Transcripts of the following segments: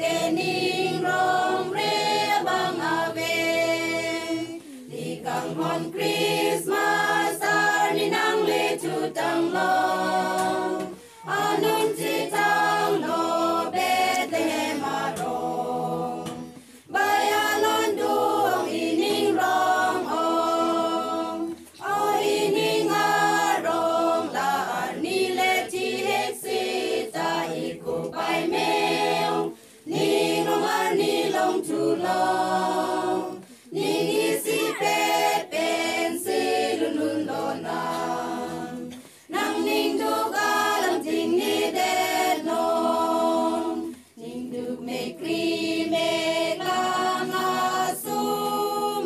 ke ning rong re bang ave ni kang hon Christmas ar ni nang le chu tang lo anun chi tang lo Bethlehem aro bayanon duong ining rong ong o ining arong la ar ni le chi heksi ta iku pai meong ni rong ar ni long chu lo ni si pe pen si lun lun lo na nang ning du ga lam ting ni de non ning du me kri me la nga su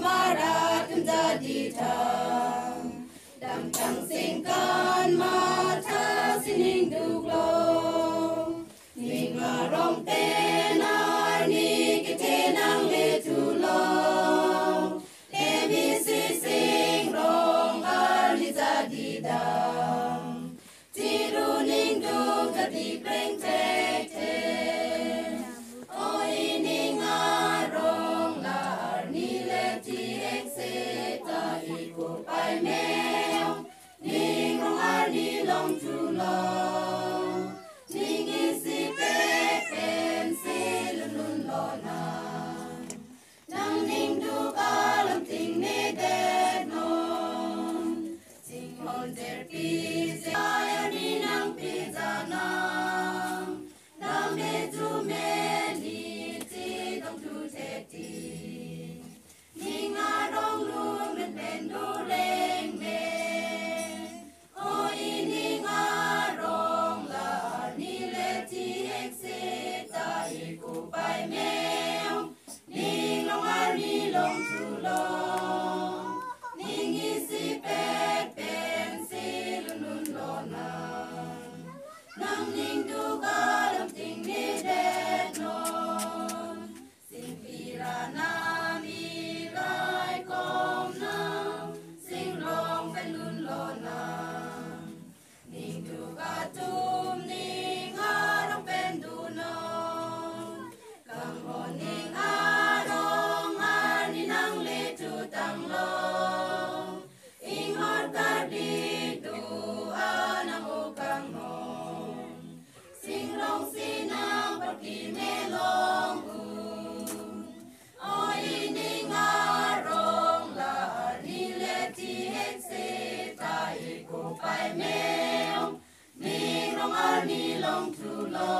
mara tum da di ta dam tang sing kan ma tha si ning du lo ning a rong te na ni ke te nang le tu lo sing rong ar li za di dam ti ru ning du ka di preng te te o ining a rong la ar ni le ti ek se ta I ku pai meong ning rong ar ni long tu lo ning I si pe pen si lun lun lo na nang ning du ka lam ting ne de non sing hon der pi za ya ni nang pi za na me tu me ni ti dong tu te ti ning a rong lu men ben du leng me o I ning a rong la ni le ti ek se ta I ku pai meong ning long ar ni long tu lo ning I si pe pen si lun lun lo na nang ning du ga lam ting ni de non sing pi ra na mi lai kom na sing long pen lun lo na ning du ga tum ning a rong pen du non kang ho ning a rong ar ni nang le tu tang lo ing hot ka di du a nang o kang non sing long si nang pa ki me long u o ining a rong la ar ni le ti ek se ta I ku pai meong ning rong ar ni long tu lo